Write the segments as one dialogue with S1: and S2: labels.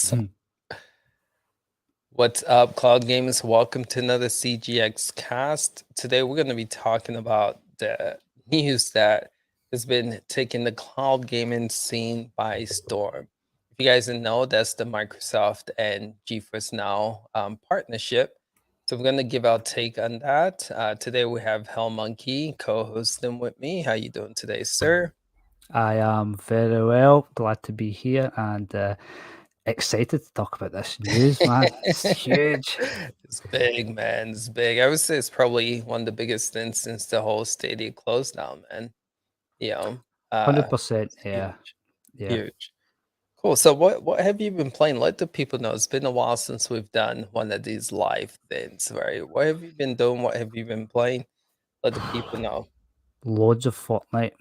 S1: So, what's up, cloud gamers? Welcome to another CGX cast. Today, we're going to be talking about the news that has been taking the cloud gaming scene by storm. If you guys didn't know, that's the Microsoft and GeForce Now partnership. So we're going to give our take on that. Today, we have Hell Monkey co-hosting with me. How you doing today, sir?
S2: I am very well, glad to be here and excited to talk about this news, man. It's huge.
S1: It's big, man. It's big. I would say it's probably one of the biggest things since the whole Stadia closed down, man. You know,
S2: 100%,
S1: it's
S2: yeah.
S1: huge,
S2: Yeah.
S1: huge. Cool. So what have you been playing? Let the people know. It's been a while since we've done one of these live things, right? What have you been doing? What have you been playing? Let the people know.
S2: Loads of Fortnite.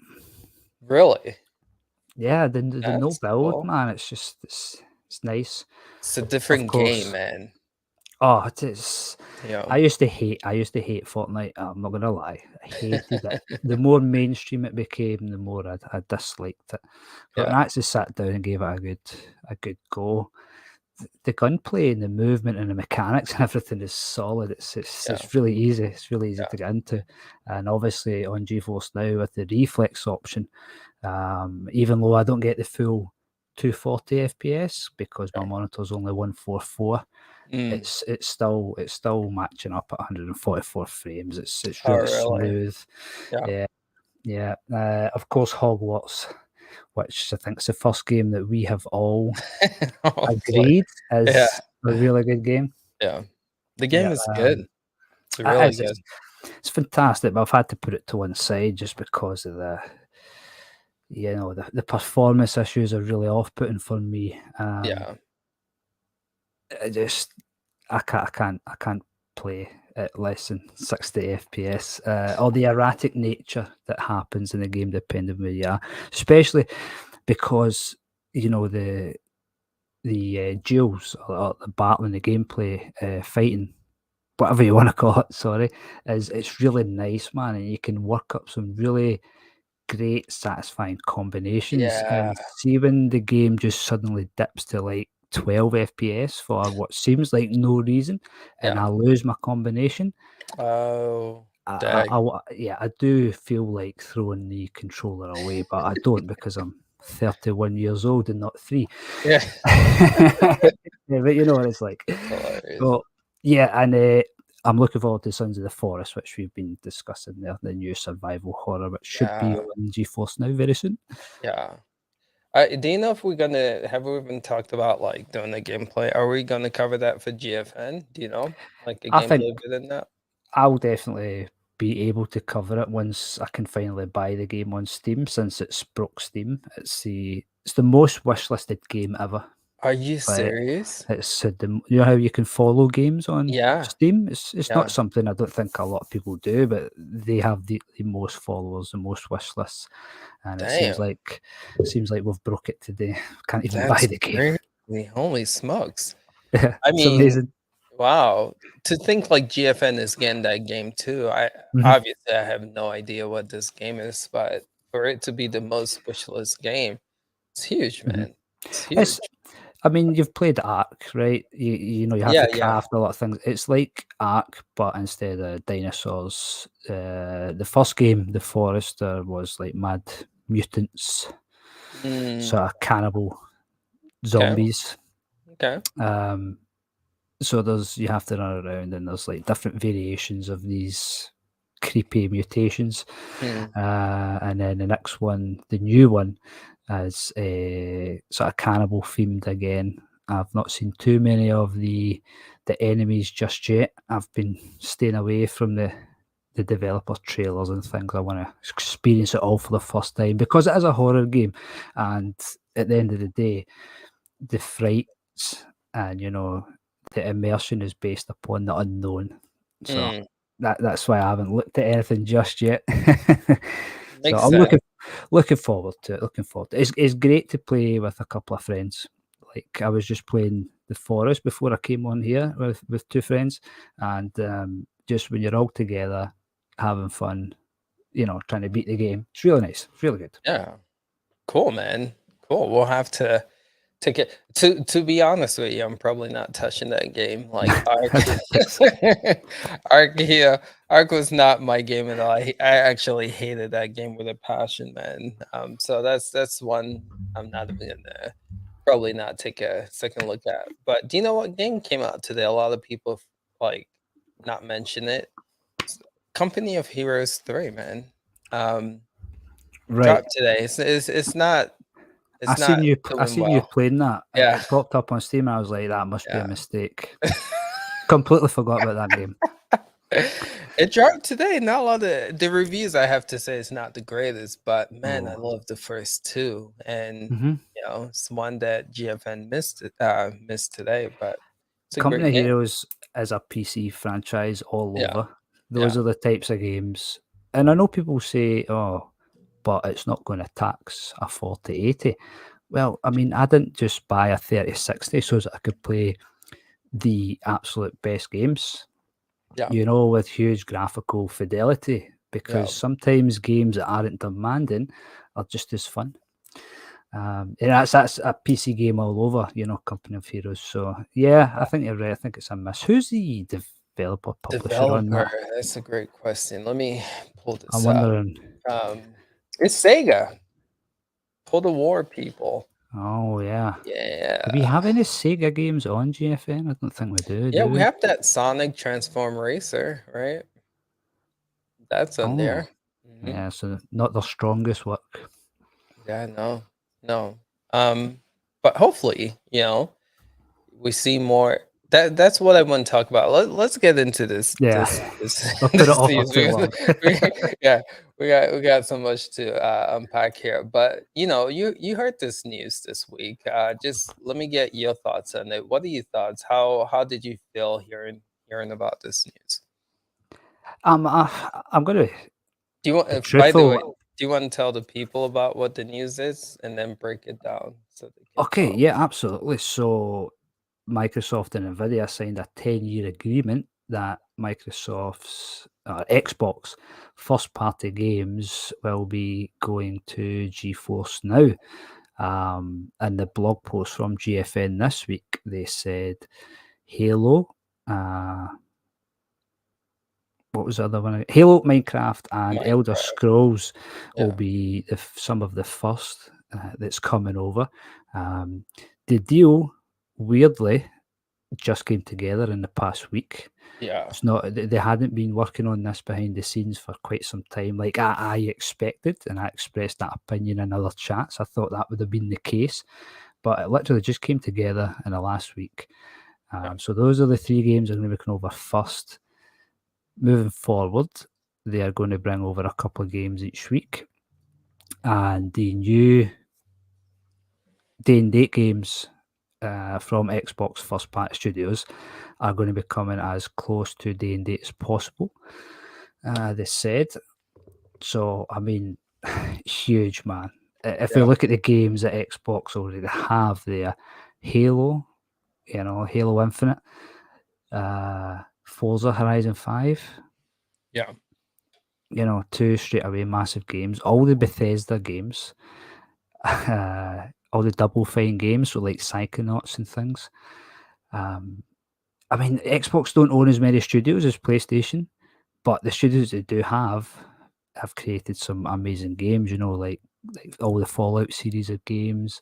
S1: Really?
S2: Yeah, the no
S1: That's
S2: build,
S1: cool.
S2: man. It's just it's nice.
S1: It's a
S2: Of
S1: different game,
S2: course.
S1: man.
S2: Oh, it is.
S1: You know,
S2: I used to hate Fortnite. I'm not gonna lie. I hated it. The more mainstream it became, the more I disliked it. But when
S1: yeah.
S2: I actually sat down and gave it a good go, the gunplay and the movement and the mechanics and everything is solid. It's really easy. It's really easy to get into. And obviously on GeForce Now with the reflex option, even though I don't get the full 240 FPS because my monitor's only 144,
S1: Mm.
S2: it's still matching up at 144 frames. It's
S1: Oh,
S2: really
S1: really?
S2: smooth.
S1: Yeah.
S2: Yeah. Of course, Hogwarts, which I think is the first game that we have all
S1: Hopefully.
S2: agreed
S1: Yeah.
S2: is a really good game.
S1: Yeah. The game
S2: Yeah,
S1: is good. It's
S2: it
S1: really
S2: is.
S1: good.
S2: It's fantastic, but I've had to put it to one side just because of the performance issues are really off-putting for me.
S1: Yeah.
S2: I can't play at less than 60 FPS. Or the erratic nature that happens in the game, depending where you are, especially because the duels or the battling, the gameplay, fighting, whatever you want to call it, sorry, it's really nice, man, and you can work up some really great, satisfying combinations.
S1: Yeah.
S2: And see when the game just suddenly dips to like 12 FPS for what seems like no reason, and
S1: Yeah.
S2: I lose my combination.
S1: Oh, dang.
S2: Yeah, I do feel like throwing the controller away, but I don't because I'm 31 years old and not 3.
S1: Yeah.
S2: Yeah, but you know what it's like.
S1: That's hilarious.
S2: But yeah, and I'm looking forward to Sons of the Forest, which we've been discussing there, the new survival horror, which should be
S1: Yeah.
S2: on GeForce Now very soon.
S1: Yeah. Do you know if we're gonna have we even talked about like doing the gameplay? Are we gonna cover that for GFN? Do you know? Like a
S2: I think
S1: gameplay within that?
S2: I'll definitely be able to cover it once I can finally buy the game on Steam, since it's broke Steam. It's the most wishlisted game ever.
S1: Are you
S2: But
S1: serious?
S2: you know how you can follow games on
S1: Yeah.
S2: Steam? It's
S1: Yeah.
S2: not something I don't think a lot of people do, but they have the most followers, the most wish lists, and it seems
S1: Damn.
S2: like we've broke it today. Can't even buy
S1: That's
S2: the game.
S1: crazy. Holy smokes.
S2: Yeah,
S1: I
S2: it's
S1: mean,
S2: amazing.
S1: wow. To think like GFN is getting that game too.
S2: Mhm.
S1: Obviously I have no idea what this game is, but for it to be the most wishlist game, it's huge,
S2: Mhm.
S1: man. It's
S2: It's
S1: huge.
S2: I mean, you've played Ark, right? You know, you have
S1: Yeah,
S2: to
S1: yeah.
S2: craft a lot of things. It's like Ark, but instead of dinosaurs, the first game, The Forester, was like mad mutants,
S1: Mm,
S2: sort of cannibal
S1: okay.
S2: zombies.
S1: Okay.
S2: So you have to run around, and there's like different variations of these creepy mutations.
S1: Mm,
S2: And then the next one, the new one, is sort of cannibal themed again. I've not seen too many of the enemies just yet. I've been staying away from the developer trailers and things. I want to experience it all for the first time because it is a horror game, and at the end of the day, the frights and the immersion is based upon the unknown. So
S1: mm.
S2: that's why I haven't looked at anything just yet. So
S1: Makes
S2: I'm
S1: sense.
S2: looking forward to it. Looking forward to it. It's great to play with a couple of friends. Like I was just playing the Forest before I came on here with two friends, and just when you're all together having fun, trying to beat the game, it's really nice. It's really good.
S1: Yeah. Cool, man. Cool. We'll have to take it. To be honest with you, I'm probably not touching that game. Like Ark, Ark, yeah, Ark was not my game at all. I actually hated that game with a passion, man. So that's one I'm not even gonna probably not take a second look at. But do you know what game came out today? A lot of people like not mention it. Company of Heroes 3, man. Um,
S2: Right.
S1: dropped today. It's not
S2: I
S1: it's
S2: seen
S1: not
S2: you. I
S1: doing
S2: seen you
S1: well.
S2: playing that.
S1: Yeah.
S2: It popped up on Steam. I was like, that must be a
S1: Yeah.
S2: mistake. Completely forgot about that game.
S1: It dropped today. Not a lot of the reviews, I have to say, is not the greatest, but man, I
S2: Oh.
S1: love the first two, and
S2: Mm-hmm.
S1: it's one that GFN missed today, but it's a
S2: Company
S1: great
S2: of
S1: game.
S2: Heroes is a PC franchise all
S1: Yeah,
S2: over. Those
S1: yeah,
S2: are the types of games. And I know people say, oh, but it's not going to tax a 4080. Well, I mean, I didn't just buy a 3060 so that I could play the absolute best games,
S1: yeah,
S2: with huge graphical fidelity,
S1: yeah.
S2: because sometimes games that aren't demanding are just as fun. And that's a PC game all over, Company of Heroes. So yeah, I think you're right. I think it's a miss. Who's the developer publisher on
S1: Developer,
S2: that?
S1: that's a great question. Let me pull
S2: I'm
S1: this up.
S2: wondering.
S1: It's Sega. Pull the War people.
S2: Oh yeah. Do we
S1: Yeah.
S2: have any Sega games on GFN? I don't think we do.
S1: Yeah,
S2: Do
S1: we
S2: we?
S1: have that Sonic Transform Racer, right? That's on
S2: Oh
S1: there. Mhm.
S2: yeah. So not their strongest work.
S1: Yeah, no. But hopefully, we see more. That's what I want to talk about. Let's get into this
S2: Yeah.
S1: this this
S2: I'll put it
S1: this
S2: off for
S1: news
S2: too
S1: because
S2: long.
S1: yeah, we got so much to unpack here. But you heard this news this week. Just let me get your thoughts on it. What are your thoughts? How did you feel hearing about this news?
S2: I'm going to
S1: Do you want,
S2: be
S1: by the way,
S2: truthful.
S1: do you want to tell the people about what the news is and then break it down so they can
S2: Okay,
S1: follow?
S2: yeah, absolutely. So Microsoft and Nvidia signed a 10-year agreement that Microsoft's Xbox first-party games will be going to GeForce Now. In the blog post from GFN this week, they said Halo, uh, what was the other one? Halo, Minecraft, and Elder
S1: Minecraft.
S2: Scrolls will
S1: Yeah.
S2: be some of the first that's coming over. Um, the deal, weirdly, just came together in the past week.
S1: Yeah.
S2: It's not they hadn't been working on this behind the scenes for quite some time, like I expected, and I expressed that opinion in other chats. I thought that would have been the case, but it literally just came together in the last week.
S1: Yeah.
S2: So those are the three games that are going to be coming over first. Moving forward, they are going to bring over a couple of games each week, and the new day and date games from Xbox first party studios are going to be coming as close to day and date as possible. They said. So, I mean, huge, man. If we
S1: Yeah.
S2: look at the games that Xbox already have there, Halo, Halo Infinite, Forza Horizon 5,
S1: Yeah.
S2: two straight away massive games, all the Bethesda games, all the Double Fine games, so like Psychonauts and things. I mean, Xbox don't own as many studios as PlayStation, but the studios they do have created some amazing games, like all the Fallout series of games,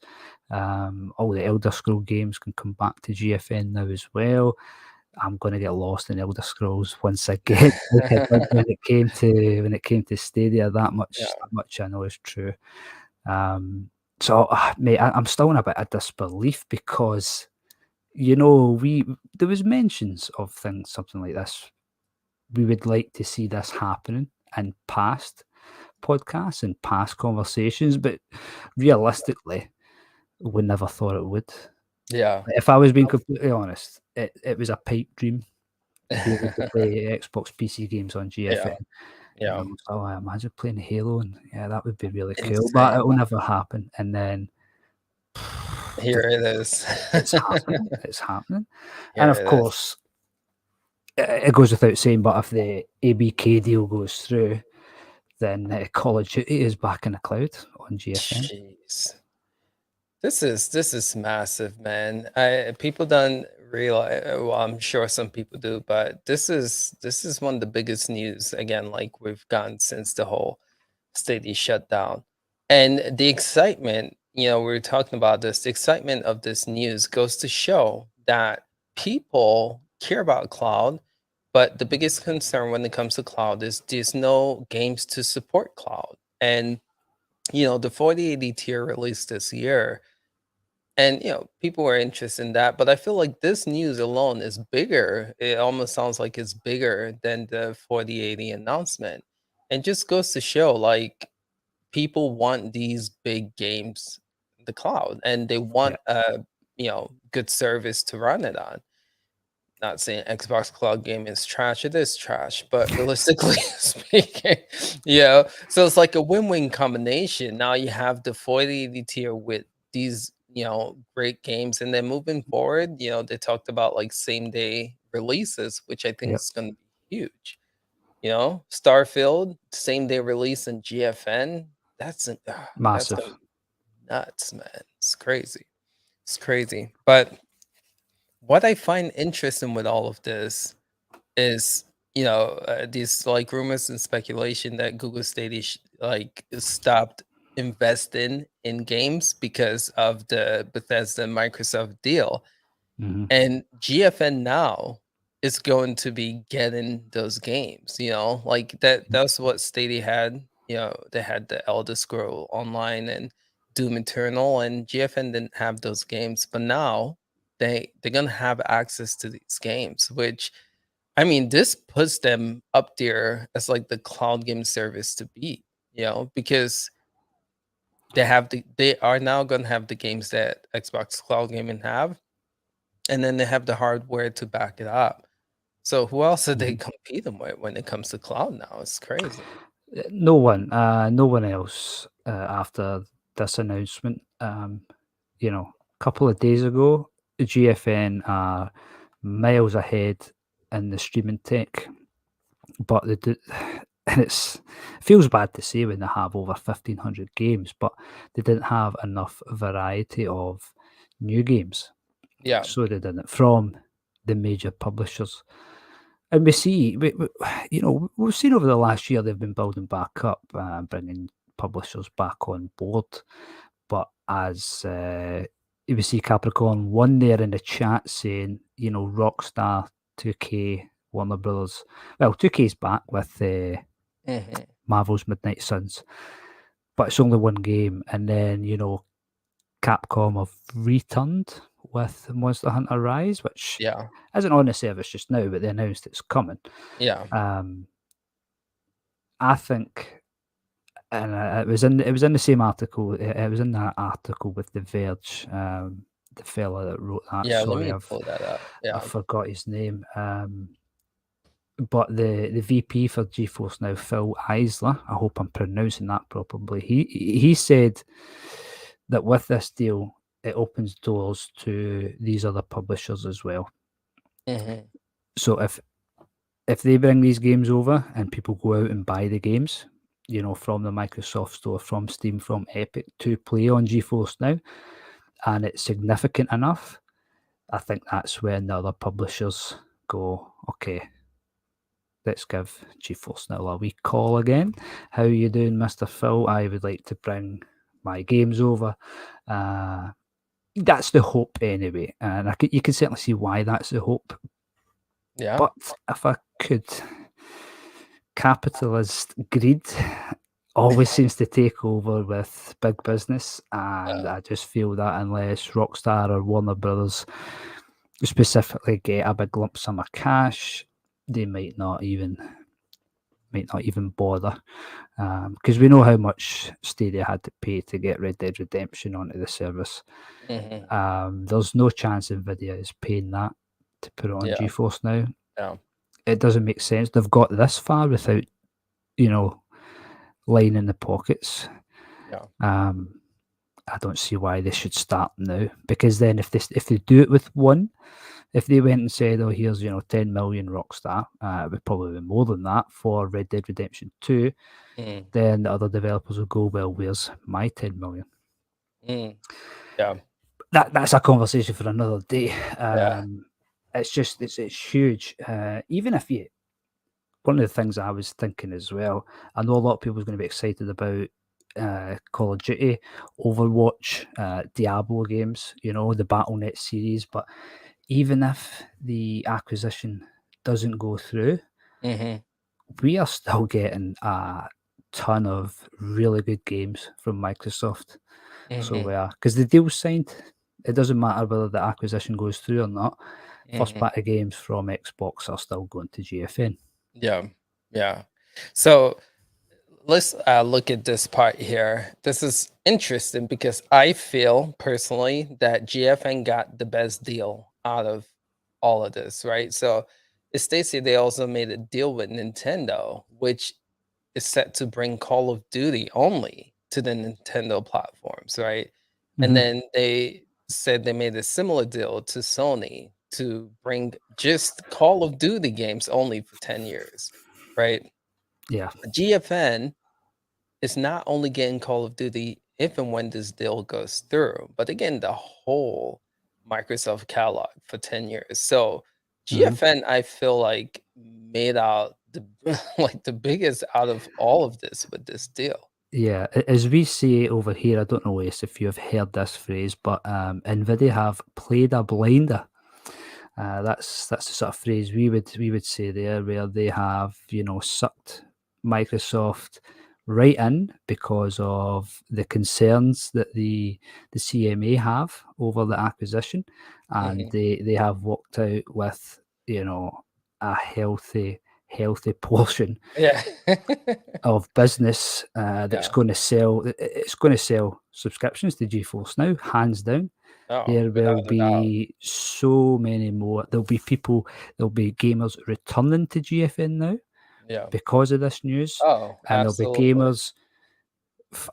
S2: all the Elder Scroll games can come back to GFN now as well. I'm going to get lost in Elder Scrolls once again, like I did when it came to Stadia. That
S1: Yeah.
S2: much I know is true. So, mate, I'm still in a bit of disbelief because there was mentions of something like this. We would like to see this happening in past podcasts and past conversations, but realistically, we never thought it would.
S1: Yeah.
S2: If I was being completely honest, it was a pipe dream to be able to play Xbox PC games on GFN.
S1: Yeah. Yeah.
S2: So I imagine playing Halo, and yeah, that would be really cool, but it
S1: Insane.
S2: will never happen. And then
S1: Here it is.
S2: it's happening. It's happening.
S1: Here
S2: And of
S1: it is.
S2: course, it goes without saying, but if the ABK deal goes through, then Call of Duty is back in the cloud on GFN.
S1: Jeez. This is massive, man. People don't realize. Well, I'm sure some people do, but this is one of the biggest news again, like we've gotten since the whole Stadia shutdown, and the excitement. We were talking about this. The excitement of this news goes to show that people care about cloud, but the biggest concern when it comes to cloud is there's no games to support cloud, and the 4080 tier released this year and people were interested in that, but I feel like this news alone is bigger. It almost sounds like it's bigger than the 4080 announcement. And just goes to show like people want these big games in the cloud and they
S2: Yeah,
S1: want a good service to run it on. Not saying Xbox Cloud Gaming is trash, it is trash, but realistically speaking, so it's like a win-win combination. Now you have the 4080 tier with these, great games, and then moving forward, they talked about like same day releases, which I think
S2: yeah,
S1: is going to be huge. Starfield, same day release in GFN. That's gonna
S2: massive.
S1: be nuts, man. It's crazy. It's crazy. But what I find interesting with all of this is, these like rumors and speculation that Google Stadia like stopped investing in games because of the Bethesda Microsoft deal.
S2: Hmm.
S1: And GFN Now is going to be getting those games, like that's what Stadia had. They had the Elder Scroll Online and Doom Eternal, and GFN didn't have those games, but now they're gonna have access to these games, which I mean, this puts them up there as like the cloud game service to beat, because they are now gonna have the games that Xbox Cloud Gaming have, and then they have the hardware to back it up. So who else are they
S2: Hmm.
S1: competing with when it comes to cloud now? It's crazy.
S2: No one else after this announcement. A couple of days ago, GFN are miles ahead in the streaming tech, but they do, and it feels bad to say when they have over 1,500 games, but they didn't have enough variety of new games,
S1: Yeah.
S2: so they didn't from the major publishers. And we see, we've seen over the last year they've been building back up, bringing publishers back on board. But as we see Capricorn one there in the chat saying, Rockstar, 2K, Warner Brothers. Well, 2K's back with
S1: Hmm.
S2: Marvel's Midnight Suns, but it's only one game. And then, Capcom have returned with Monster Hunter Rise, which
S1: Yeah.
S2: isn't on the service just now, but they announced it's coming.
S1: Yeah.
S2: Um, I think, and it was in the same article. It was in that article with the Verge. The fella that wrote that.
S1: Yeah. Let
S2: Sorry,
S1: me pull that up.
S2: I
S1: Yeah.
S2: forgot his name. But the VP for GeForce Now, Phil Eisler. I hope I'm pronouncing that properly. He said that with this deal, it opens doors to these other publishers as well.
S1: Hmm.
S2: So if they bring these games over and people go out and buy the games, from the Microsoft Store, from Steam, from Epic to play on GeForce Now, and it's significant enough, I think that's when the other publishers go, okay, let's give GeForce Now a wee call again. How you doing, Mr. Phil? I would like to bring my games over. That's the hope anyway, and you can certainly see why that's the hope.
S1: Yeah.
S2: But if I could, capitalist greed always seems to take over with big business, and I just feel that unless Rockstar or Warner Brothers specifically get a big lump sum of cash, they might not even bother, because we know how much Stadia had to pay to get Red Dead Redemption onto the service.
S1: Hmm.
S2: There's no chance Nvidia is paying that to put it on
S1: Yeah.
S2: GeForce Now.
S1: Yeah.
S2: It doesn't make sense. They've got this far without, lining the pockets.
S1: Yeah.
S2: I don't see why they should start now, because then if they do it with one, if they went and said, "Oh, here's 10 million Rockstar," it would probably be more than that for Red Dead Redemption 2.
S1: Mm.
S2: Then the other developers will go, "Well, where's my 10 million?"
S1: Mm. Yeah.
S2: That's a conversation for another day.
S1: Yeah.
S2: It's huge. Even if you, one of the things I was thinking as well, I know a lot of people are going to be excited about Call of Duty, Overwatch, Diablo games, the Battle.net series. But even if the acquisition doesn't go through,
S1: Hmm.
S2: we are still getting a ton of really good games from Microsoft. So,
S1: Hmm.
S2: because the deal's signed, it doesn't matter whether the acquisition goes through or not. First
S1: Hmm.
S2: party games from Xbox are still going to GFN.
S1: Yeah. Yeah. So let's look at this part here. This is interesting because I feel personally that GFN got the best deal out of all of this, right? So it states here they also made a deal with Nintendo, which is set to bring Call of Duty only to the Nintendo platforms, right? And
S2: Mhm.
S1: then they said they made a similar deal to Sony to bring just Call of Duty games only for 10 years, right?
S2: Yeah.
S1: GFN is not only getting Call of Duty if and when this deal goes through, but again, the whole Microsoft catalog for 10 years. So
S2: Mhm.
S1: GFN, I feel like made out the like the biggest out of all of this with this deal.
S2: Yeah, as we say over here, I don't know, Ace, if you have heard this phrase, but Nvidia have played a blinder. That's the sort of phrase we would say there, where they have sucked Microsoft right in because of the concerns that the CMA have over the acquisition, and
S1: Mhm.
S2: they have walked out with a healthy portion
S1: Yeah.
S2: of business that's
S1: Yeah.
S2: going to sell. It's going to sell subscriptions to GeForce Now, hands down.
S1: Oh,
S2: There will
S1: without a doubt.
S2: be so many more. There'll be gamers returning to GFN Now
S1: Yeah.
S2: because of this news,
S1: Oh,
S2: and there'll be
S1: absolutely.
S2: gamers,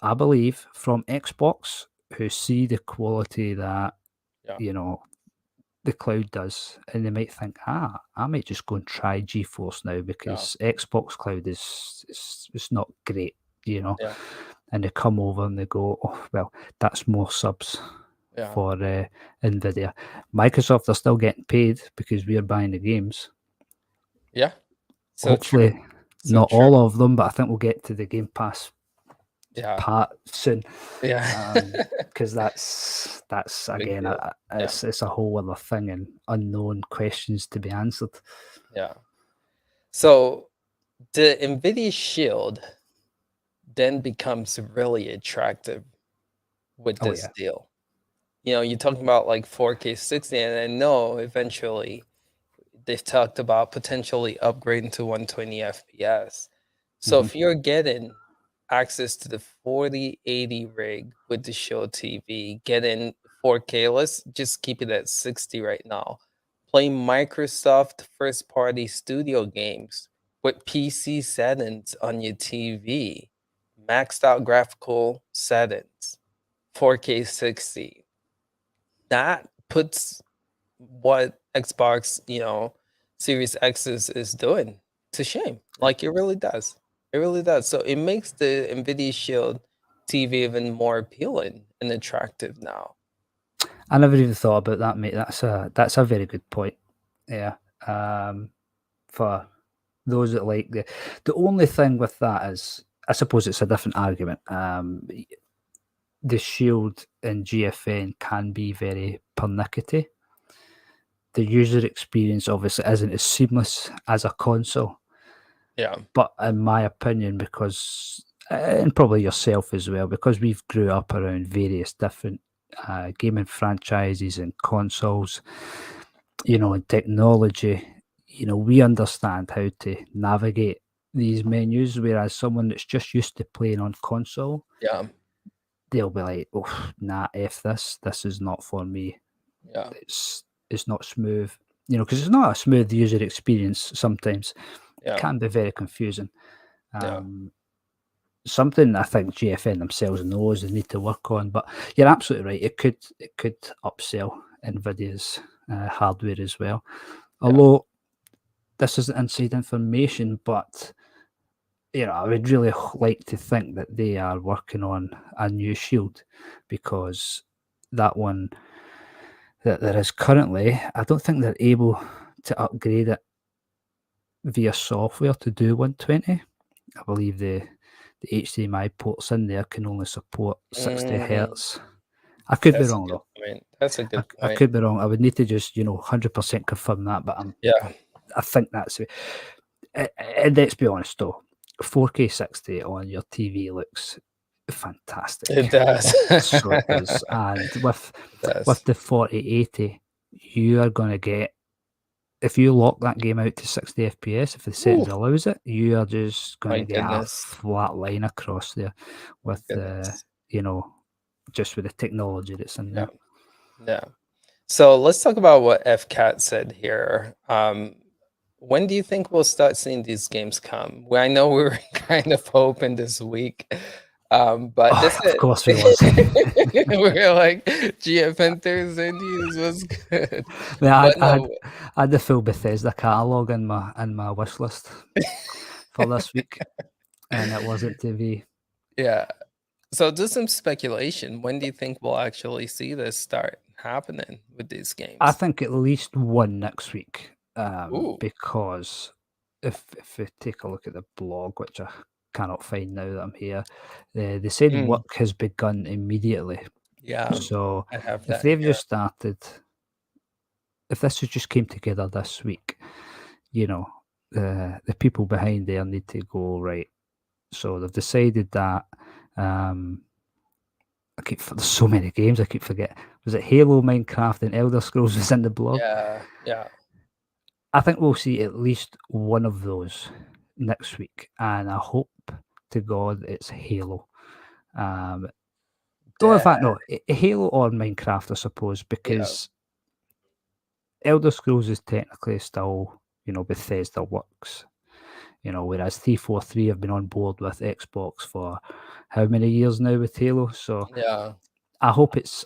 S2: I believe, from Xbox who see the quality that
S1: Yeah.
S2: you know the cloud does, and they might think, I might just go and try GeForce Now
S1: Yeah.
S2: because Xbox Cloud is it's not great, you know.
S1: Yeah.
S2: And they come over and they go, oh well, that's more subs
S1: Yeah.
S2: for Nvidia. Microsoft are still getting paid because we are buying the games.
S1: Yeah. So true.
S2: Hopefully,
S1: So
S2: not
S1: true.
S2: all of them, but I think we'll get to the Game Pass
S1: Yeah.
S2: part soon.
S1: Yeah.
S2: Because that's
S1: Big
S2: again,
S1: deal. Yeah.
S2: it's a whole other thing and unknown questions to be answered.
S1: Yeah. So the NVIDIA Shield then becomes really attractive with
S2: Oh
S1: this
S2: yeah.
S1: deal. You're talking about like 4K 60, and I know eventually they've talked about potentially upgrading to 120 FPS. So
S2: Hmm.
S1: if you're getting access to the 4080 rig with the Show TV, getting 4K, let's just keep it at 60 right now. Playing Microsoft first party studio games with PC settings on your TV, maxed out graphical settings, 4K 60. That puts what Xbox, Series X is doing to shame. Like it really does. It really does. So it makes the Nvidia Shield TV even more appealing and attractive now.
S2: I never even thought about that, mate. That's a very good point. Yeah. For those that like the only thing with that is, I suppose it's a different argument. The Shield in GFN can be very pernickety. The user experience obviously isn't as seamless as a console,
S1: Yeah.
S2: but in my opinion, because and probably yourself as well, because we've grew up around various different gaming franchises and consoles, and technology, we understand how to navigate these menus, whereas someone that's just used to playing on console,
S1: Yeah.
S2: they'll be like, oh, nah, F this. This is not for me.
S1: Yeah.
S2: It's not smooth, because it's not a smooth user experience sometimes. It
S1: Yeah.
S2: can be very confusing.
S1: Yeah.
S2: Um, Something I think GFN themselves knows they need to work on. But you're absolutely right. It could upsell Nvidia's hardware as well.
S1: Yeah.
S2: Although this isn't inside information, but I would really like to think that they are working on a new Shield because that one that there is currently, I don't think they're able to upgrade it via software to do 120. I believe the HDMI ports in there can only support 60 hertz. I could be
S1: That's a
S2: wrong
S1: good
S2: though.
S1: point. That's a good
S2: I
S1: point.
S2: could be wrong. I would need to just 100% confirm that, but
S1: Yeah,
S2: I think that's it. And let's be honest though, 4K 60 on your TV looks fantastic.
S1: it does.
S2: So it does. And with
S1: It does.
S2: the 4080, you are going to get, if you lock that game out to 60 FPS, if the settings
S1: Ooh,
S2: allows it, you are just going
S1: my
S2: to get a
S1: goodness.
S2: flat line across there with
S1: Goodness.
S2: just with the technology that's in
S1: Yeah.
S2: there.
S1: Yeah. So let's talk about what FCAT said here. When do you think we'll start seeing these games come? Well, I know we were kind of hoping this week, but this
S2: Of course we was.
S1: we're like GFN Thursday news was good,
S2: I
S1: but no,
S2: had the full Bethesda catalogue in my wish list for this week, and it wasn't to be.
S1: yeah. So just some speculation. When do you think we'll actually see this start happening with these
S2: I
S1: games?
S2: think at least one next week,
S1: Ooh,
S2: because if we take a look at the blog, which I cannot find now that I'm here, they said
S1: mm,
S2: work has begun immediately.
S1: yeah,
S2: So
S1: I have
S2: if
S1: that
S2: they've
S1: here.
S2: just started, if this has just came together this week, the people behind there need to go right. So they've decided that. There's so many games I keep forgetting. Was it Halo, Minecraft, and Elder Scrolls was in the blog?
S1: Yeah, yeah.
S2: I think we'll see at least one of those next week, and I hope to God it's Halo. Um, well, in
S1: Yeah,
S2: fact, no, Halo or Minecraft, I suppose,
S1: yeah,
S2: because Elder Scrolls is technically still, Bethesda Works. Whereas 343 have been on board with Xbox for how many years now with Halo? So
S1: yeah.
S2: I hope it's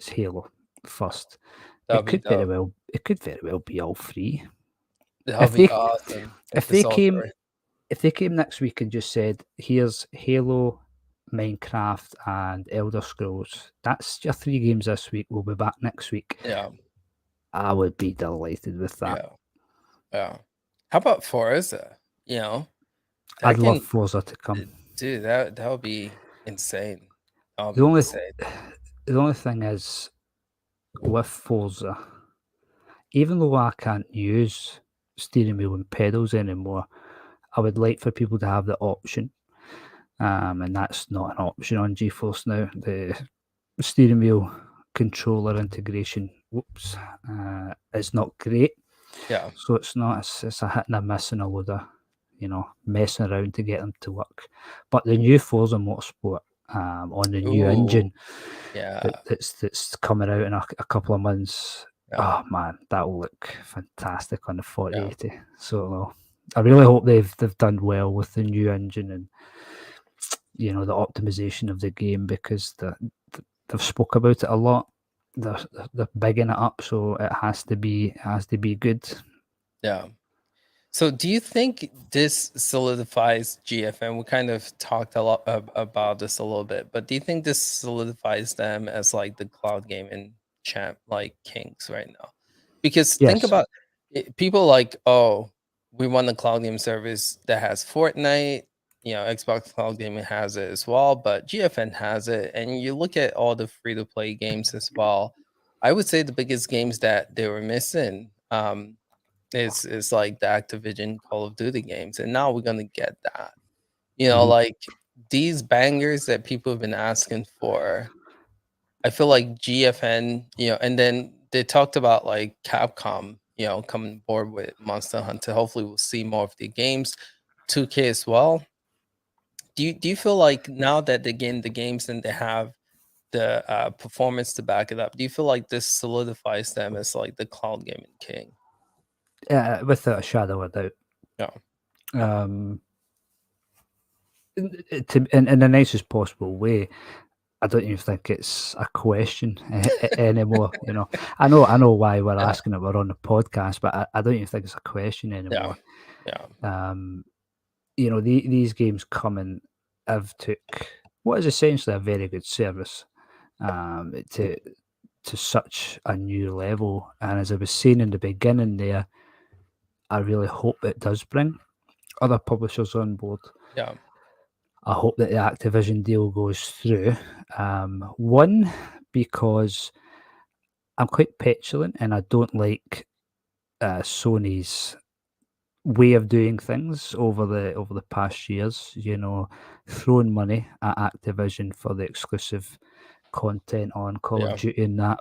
S2: Halo first.
S1: That'll be dope.
S2: It could very well be all three.
S1: That'll
S2: If
S1: be
S2: they
S1: awesome
S2: if
S1: if
S2: they
S1: it's all
S2: came
S1: three.
S2: if they came next week and just said, "Here's Halo, Minecraft, and Elder Scrolls," that's your three games this week. We'll be back next week.
S1: Yeah,
S2: I would be delighted with that.
S1: yeah, yeah. How about Forza? You know,
S2: I'd
S1: that
S2: love
S1: can,
S2: Forza to come.
S1: dude. That would be insane. That would
S2: The
S1: be
S2: only
S1: insane.
S2: the only thing is with Forza, even though I can't use steering wheel and pedals anymore, I would like for people to have the option. And that's not an option on GeForce Now. The steering wheel controller integration, is not great.
S1: Yeah.
S2: So it's a hit and a miss and a load of, messing around to get them to work. But the new Forza Motorsport, on the new
S1: Ooh.
S2: engine
S1: Yeah.
S2: that's coming out in a couple of months,
S1: Yeah.
S2: oh man, that will look fantastic on the
S1: Yeah.
S2: 4080. So I really hope they've done well with the new engine and the optimization of the game, because they've spoke about it a lot. They're bigging it up, so it has to be good.
S1: Yeah. So, do you think this solidifies GFN? We kind of talked a lot about this a little bit, but do you think this solidifies them as like the cloud gaming champ, like kings right now? Because think
S2: Yes.
S1: about it, people like, oh, we want a cloud game service that has Fortnite. Xbox Cloud Gaming has it as well, but GFN has it. And you look at all the free to play games as well. I would say the biggest games that they were missing. Is like the Activision Call of Duty games, and now we're gonna get that.
S2: Mhm.
S1: Like these bangers that people have been asking for. I feel like GFN, and then they talked about like Capcom, coming aboard with Monster Hunter. Hopefully, we'll see more of the games. 2K as well. Do you feel like now that they gain the games and they have the performance to back it up, do you feel like this solidifies them as like the cloud gaming king?
S2: Without a shadow of a doubt.
S1: Yeah,
S2: Um, in the nicest possible way. I don't even think it's a question anymore. I know why we're
S1: yeah,
S2: asking it. We're on the podcast, but I don't even think it's a question
S1: yeah,
S2: anymore.
S1: yeah.
S2: Um, these games coming have took what is essentially a very good service to to such a new level. And as I was saying in the beginning there, I really hope it does bring other publishers on board.
S1: Yeah.
S2: I hope that the Activision deal goes through. One, because I'm quite petulant and I don't like Sony's way of doing things over the past years. You know, throwing money at Activision for the exclusive content on Call of
S1: Yeah.
S2: Duty and that.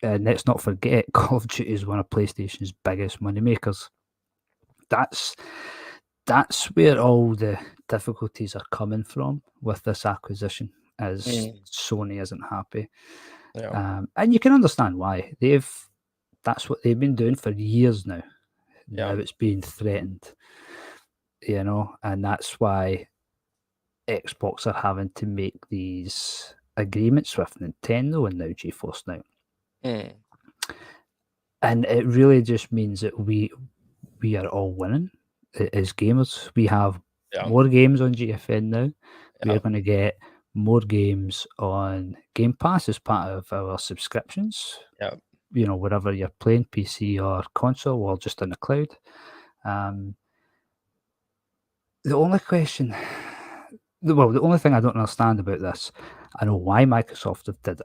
S2: And let's not forget, Call of Duty is one of PlayStation's biggest money makers. That's where all the difficulties are coming from with this acquisition, as
S1: Mm.
S2: Sony isn't happy.
S1: Yeah.
S2: And you can understand why. That's what they've been doing for years now. Now
S1: Yeah.
S2: it's being threatened, you know, and that's why Xbox are having to make these agreements with Nintendo and now GeForce Now.
S1: Mm.
S2: And it really just means that we are all winning as gamers. We have
S1: Yeah.
S2: more games on GFN now. We are
S1: Yeah.
S2: going to get more games on Game Pass as part of our subscriptions.
S1: Yeah.
S2: You know, wherever you're playing, PC or console, or just in the cloud. The only question, well, the only thing I don't understand about this, I know why Microsoft have did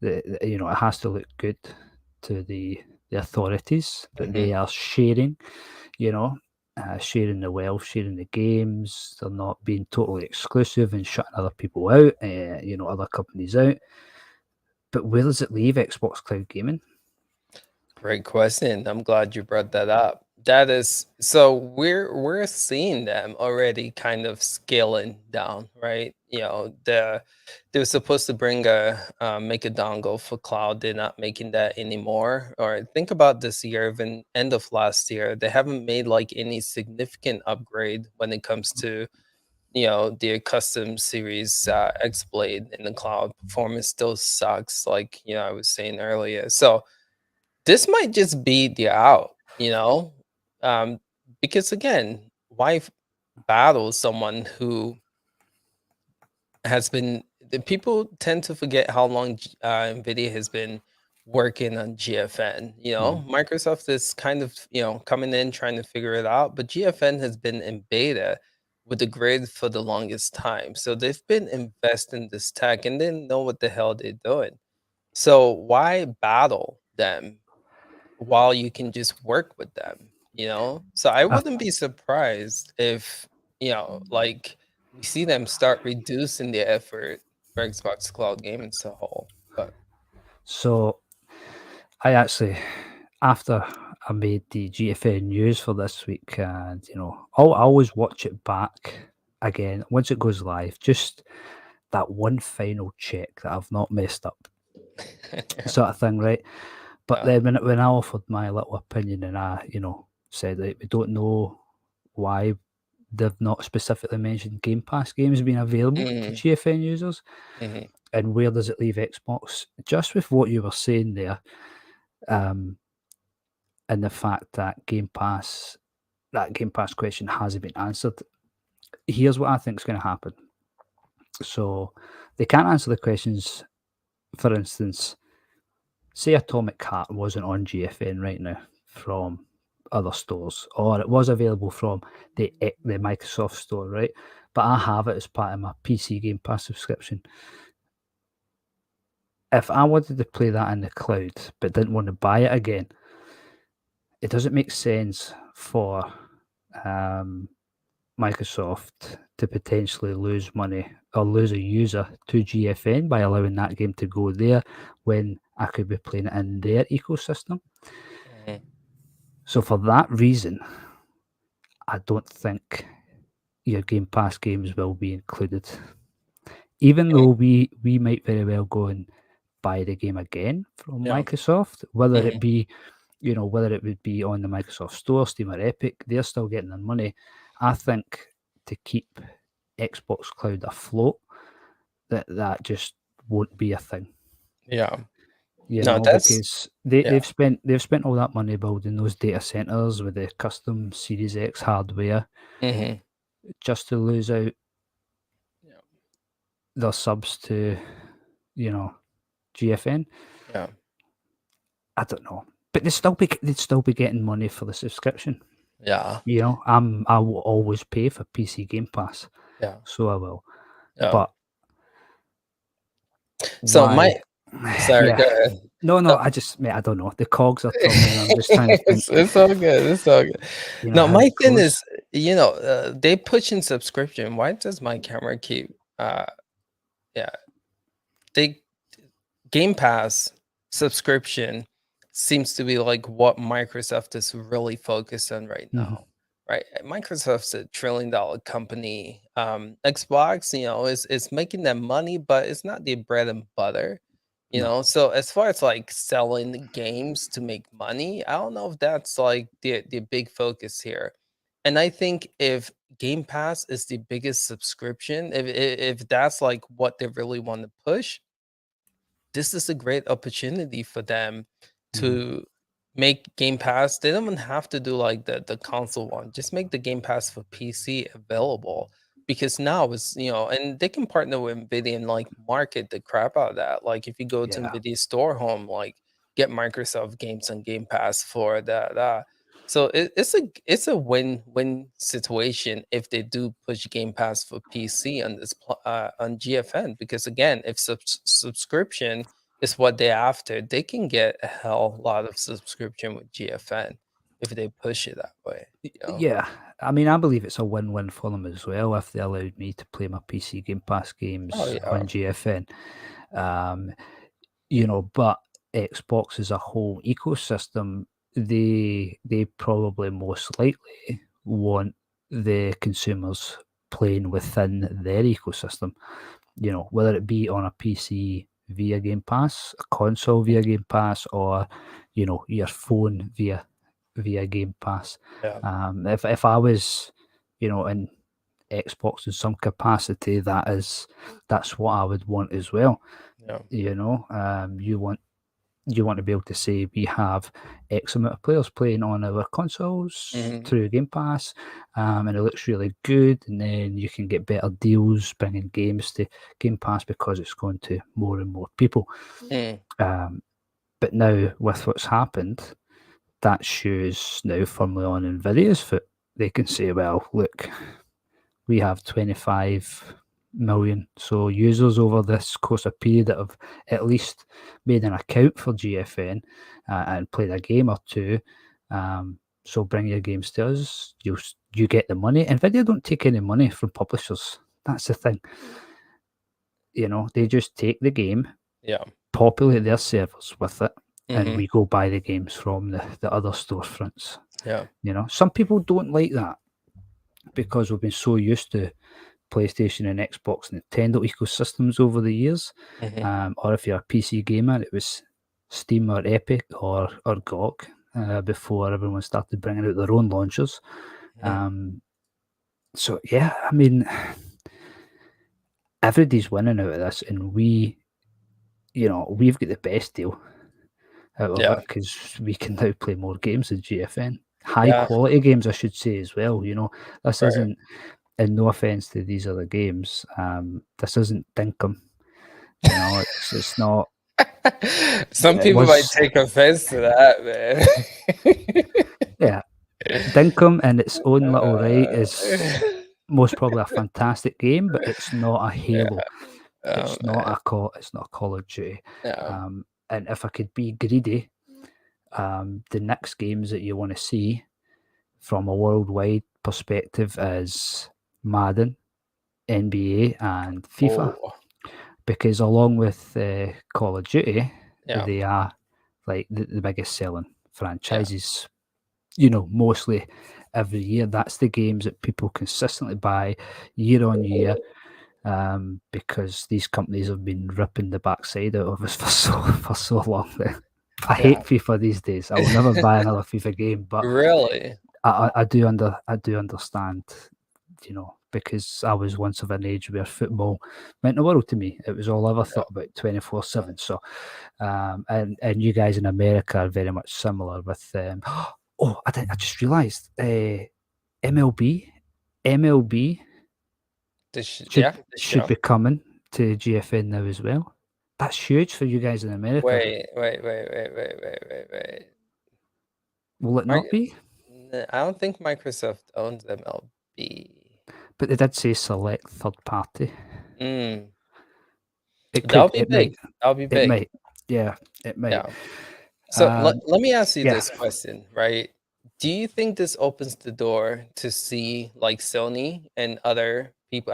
S2: it. You know, it has to look good to the authorities that
S1: Mhm.
S2: they are sharing. You know, sharing the wealth, sharing the games. They're not being totally exclusive and shutting other people out. You know, other companies out. But where does it leave Xbox Cloud Gaming?
S1: Great question. I'm glad you brought that up. That is so we're seeing them already kind of scaling down, right? You know, they were supposed to bring make a dongle for cloud. They're not making that anymore. Or think about this year, even end of last year, they haven't made like any significant upgrade when it comes to their custom series X Blade in the cloud. Performance still sucks, like I was saying earlier. So this might just be the out, um, because again, why battle someone who has been? The people tend to forget how long Nvidia has been working on GFN.
S2: Mm.
S1: Microsoft is kind of coming in trying to figure it out, but GFN has been in beta with the grid for the longest time, so they've been investing this tech and they know what the hell they're doing. So why battle them while you can just work with them? So I
S2: I,
S1: wouldn't be surprised if, like we see them start reducing the effort for Xbox Cloud Gaming as a whole. But
S2: so I actually, after I made the GFN news for this week, and you know, I always watch it back again once it goes live. Just that one final check that I've not messed up,
S1: yeah,
S2: sort of thing, right? But
S1: yeah.
S2: then when I offered my little opinion and I, you know, said that we don't know why they've not specifically mentioned Game Pass games being available to
S1: Mhm,
S2: GFN users,
S1: mhm,
S2: and where does it leave Xbox? Just with what you were saying there, um, and the fact that that Game Pass question hasn't been answered. Here's what I think is going to happen. So they can't answer the questions. For instance, say Atomic Heart wasn't on GFN right now from other stores, or it was available from the Microsoft store, right? But I have it as part of my PC Game Pass subscription. If I wanted to play that in the cloud but didn't want to buy it again, it doesn't make sense for um, Microsoft to potentially lose money or lose a user to GFN by allowing that game to go there when I could be playing it in their ecosystem.
S1: mhm.
S2: So for that reason, I don't think your Game Pass games will be included. Even
S1: Mm,
S2: though we might very well go and buy the game again from
S1: yeah,
S2: Microsoft, whether it
S1: mhm,
S2: be, you know, whether it would be on the Microsoft Store, Steam or Epic, they're still getting their money. I think to keep Xbox Cloud afloat, that just won't be a thing,
S1: yeah.
S2: you
S1: No,
S2: know,
S1: that's
S2: because
S1: yeah,
S2: they've spent all that money building those data centers with the custom Series X hardware
S1: mhm,
S2: just to lose out
S1: yeah,
S2: their subs to, you know, GFN.
S1: yeah.
S2: I don't know, but they'd still be getting money for the subscription.
S1: Yeah.
S2: You know, I will always pay for PC Game Pass,
S1: Yeah.
S2: so I will.
S1: Yeah.
S2: But
S1: So my
S2: why?
S1: sorry, go
S2: Yeah.
S1: ahead.
S2: No,
S1: No,
S2: I just, mate, I don't know. The cogs are turning. I'm just trying to think,
S1: it's all good. It's all good. No,
S2: how
S1: my
S2: it
S1: thing
S2: goes.
S1: is, they push in subscription. Why does my camera keep yeah, they Game Pass subscription seems to be like what Microsoft is really focused on right
S2: Mhm.
S1: now, right? Microsoft's a $1 trillion company. Xbox, is making them money, but it's not the bread and butter,
S2: No.
S1: So as far as like selling the games to make money, I don't know if that's like the big focus here. And I think if Game Pass is the biggest subscription, if that's like what they really want to push, this is a great opportunity for them
S2: Mhm.
S1: to make Game Pass. They don't even have to do like the console one. Just make the Game Pass for PC available because now it's and they can partner with Nvidia and like market the crap out of that. Like if you go to
S2: Yeah.
S1: Nvidia store home, like get Microsoft games on Game Pass for that. So it's a win-win situation if they do push Game Pass for PC on on GFN, because again, if subscription is what they're after, they can get a hell lot of subscription with GFN if they push it that way.
S2: Yeah. I mean, I believe it's a win-win for them as well if they allowed me to play my PC Game Pass
S1: Oh
S2: games
S1: yeah,
S2: on GFN. Um, but Xbox as a whole ecosystem, they probably most likely want the consumers playing within their ecosystem. Whether it be on a PC via Game Pass, a console via Game Pass, or your phone via Game Pass.
S1: yeah,
S2: If I was, in Xbox in some capacity, that's what I would want as well.
S1: yeah.
S2: You want to be able to say we have X amount of players playing on our consoles
S1: Mhm.
S2: through Game Pass, and it looks really good. And then you can get better deals bringing games to Game Pass because it's going to more and more people.
S1: Mm,
S2: Um, but now with what's happened, that shoes now firmly on Nvidia's foot. They can say, well, look, we have 25 million users over this course of period that have at least made an account for GFN and played a game or two. So bring your games to us. You get the money. Nvidia don't take any money from publishers. That's the thing. They just take the game,
S1: yeah.
S2: populate their servers with it, and
S1: Mhm.
S2: we go buy the games from the other storefronts.
S1: Yeah.
S2: Some people don't like that because we've been so used to PlayStation and Xbox Nintendo ecosystems over the years.
S1: Mhm.
S2: Or if you're a PC gamer, it was Steam or Epic or GOG before everyone started bringing out their own launchers.
S1: Mhm.
S2: So yeah, I mean, everybody's winning out of this, and we've got the best deal out of
S1: Yeah.
S2: it because we can now play more games in GFN. High
S1: Yeah.
S2: quality games, I should say as well. This
S1: Right.
S2: isn't, and no offense to these other games, this isn't Dinkum. It's not.
S1: Some
S2: It
S1: people might
S2: was,
S1: take offense to that, man.
S2: yeah, Dinkum in its own little right
S1: Uh,
S2: is most probably a fantastic game, but it's not a
S1: yeah.
S2: Halo.
S1: Oh,
S2: It's not
S1: man.
S2: a call. It's not a Call of Duty.
S1: Yeah.
S2: And if I could be greedy, the next games that you want to see from a worldwide perspective is Madden, NBA, and FIFA,
S1: Oh,
S2: because along with Call of Duty,
S1: yeah.
S2: they are like the biggest selling
S1: Yeah.
S2: franchises. Mostly every year. That's the games that people consistently buy year on year, because these companies have been ripping the backside out of us for so long. I
S1: Yeah.
S2: hate FIFA these days. I will never buy another FIFA game, but
S1: Really?
S2: I do understand, because I was once of an age where football meant the world to me. It was all I ever
S1: Yeah.
S2: thought about 24/7. So, and you guys in America are very much similar with. Oh, I just realised. MLB, MLB
S1: Yeah,
S2: should
S1: the
S2: should
S1: show.
S2: be coming to GFN now as well. That's huge for you guys in America.
S1: Wait.
S2: Will it not be?
S1: I don't think Microsoft owns MLB.
S2: But they did say select third party.
S1: Mm,
S2: It
S1: that'll
S2: could.
S1: be
S2: It
S1: big.
S2: might.
S1: That'll be
S2: It
S1: big.
S2: might. Yeah, it might.
S1: Yeah. So let me ask you
S2: yeah.
S1: this question, right? Do you think this opens the door to see like Sony and other people?